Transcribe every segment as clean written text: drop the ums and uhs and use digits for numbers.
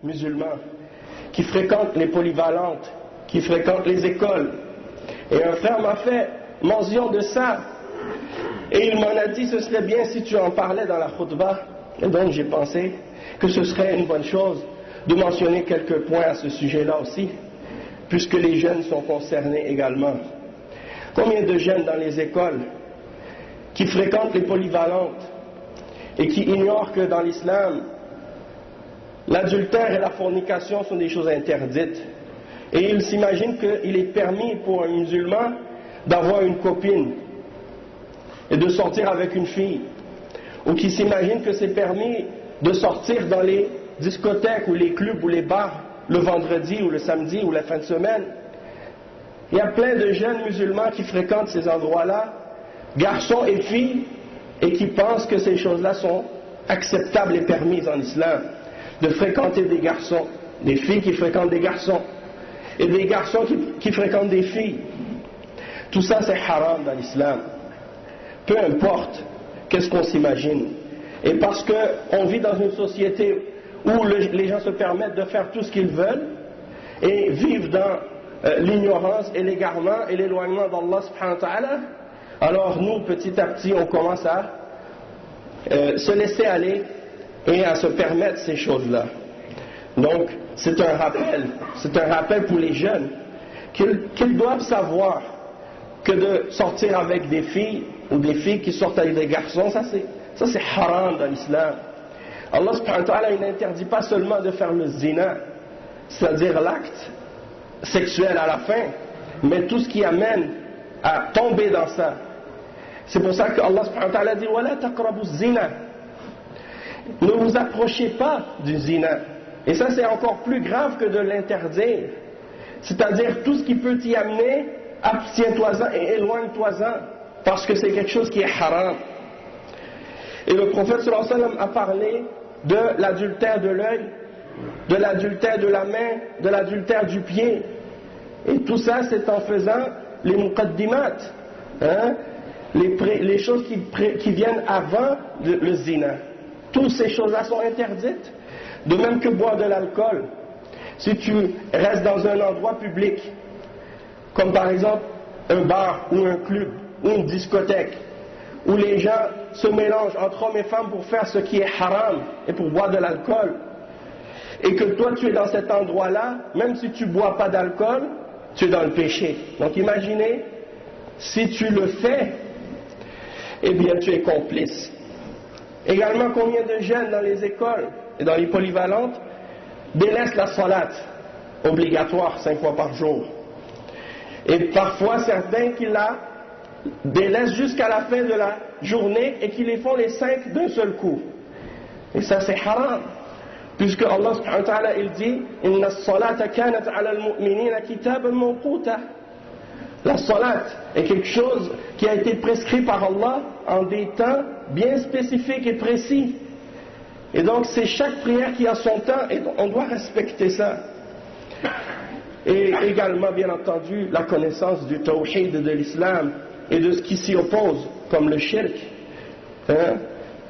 musulmans qui fréquentent les polyvalentes, qui fréquentent les écoles. Et un frère m'a fait mention de ça. Et il m'en a dit, ce serait bien si tu en parlais dans la khutbah. Et donc j'ai pensé que ce serait une bonne chose de mentionner quelques points à ce sujet-là aussi, puisque les jeunes sont concernés également. Combien de jeunes dans les écoles qui fréquentent les polyvalentes et qui ignorent que dans l'islam, l'adultère et la fornication sont des choses interdites. Et ils s'imaginent qu'il est permis pour un musulman d'avoir une copine et de sortir avec une fille. Ou qui s'imaginent que c'est permis de sortir dans les discothèques ou les clubs ou les bars le vendredi ou le samedi ou la fin de semaine. Il y a plein de jeunes musulmans qui fréquentent ces endroits-là, garçons et filles, et qui pensent que ces choses-là sont acceptables et permises en islam. De fréquenter des garçons, des filles qui fréquentent des garçons, et des garçons qui fréquentent des filles. Tout ça c'est haram dans l'islam. Peu importe qu'est-ce qu'on s'imagine. Et parce qu'on vit dans une société où les gens se permettent de faire tout ce qu'ils veulent et vivent dans l'ignorance et l'égarement et l'éloignement d'Allah subhanahu wa ta'ala, alors nous, petit à petit, on commence à se laisser aller et à se permettre ces choses-là. Donc, c'est un rappel pour les jeunes qu'ils doivent savoir que de sortir avec des filles ou des filles qui sortent avec des garçons, ça c'est haram dans l'islam. Allah subhanahu wa ta'ala, il n'interdit pas seulement de faire le zina, c'est-à-dire l'acte sexuel à la fin, mais tout ce qui amène à tomber dans ça. C'est pour ça que Allah subhanahu wa ta'ala dit « Wala taqrabu zina » ne vous approchez pas du zina. Et ça c'est encore plus grave que de l'interdire. C'est-à-dire tout ce qui peut t'y amener, abstiens-toi-en et éloigne-toi-en, parce que c'est quelque chose qui est haram. Et le prophète sallallahu alayhi wa sallam a parlé de l'adultère de l'œil, de l'adultère de la main, de l'adultère du pied. Et tout ça c'est en faisant les muqaddimat, les choses qui viennent avant le zina. Toutes ces choses-là sont interdites. De même que boire de l'alcool. Si tu restes dans un endroit public, comme par exemple un bar ou un club ou une discothèque, où les gens se mélangent entre hommes et femmes pour faire ce qui est haram et pour boire de l'alcool, et que toi tu es dans cet endroit-là, même si tu ne bois pas d'alcool, tu es dans le péché. Donc imaginez, si tu le fais, eh bien tu es complice. Également, combien de jeunes dans les écoles et dans les polyvalentes délaissent la salat obligatoire 5 fois par jour. Et parfois certains qui la délaissent jusqu'à la fin de la journée et qui les font les 5 d'un seul coup. Et ça c'est haram. Puisque Allah subhanahu wa ta'ala il dit « Inna as-salata kanat ala al-mu'minina kitaban mawquta » La salat est quelque chose qui a été prescrit par Allah en des temps bien spécifiques et précis. Et donc c'est chaque prière qui a son temps et on doit respecter ça. Et également bien entendu la connaissance du tawhid de l'islam et de ce qui s'y oppose, comme le shirk,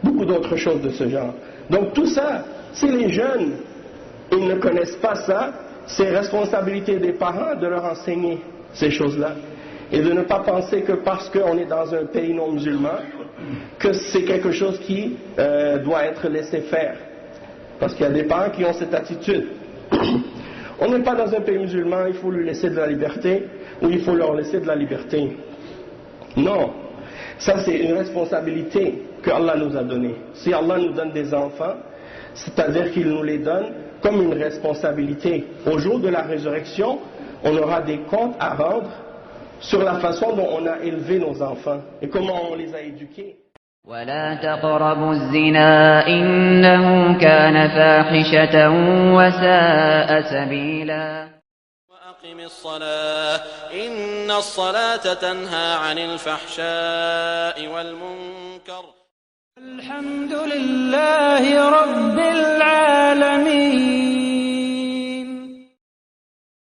beaucoup d'autres choses de ce genre. Donc tout ça, si les jeunes ils ne connaissent pas ça, c'est responsabilité des parents de leur enseigner ces choses-là. Et de ne pas penser que parce qu'on est dans un pays non musulman, que c'est quelque chose qui doit être laissé faire. Parce qu'il y a des parents qui ont cette attitude. On n'est pas dans un pays musulman, il faut lui laisser de la liberté, ou il faut leur laisser de la liberté. Non, ça c'est une responsabilité que Allah nous a donnée. Si Allah nous donne des enfants, c'est-à-dire qu'il nous les donne comme une responsabilité. Au jour de la résurrection, on aura des comptes à rendre sur la façon dont on a élevé nos enfants et comment on les a éduqués. ولا تقربوا الزنا إنه كان فاحشة وساء سبيلا وأقم الصلاة إن الصلاة تنهى عن الفحشاء والمنكر الحمد لله رب العالمين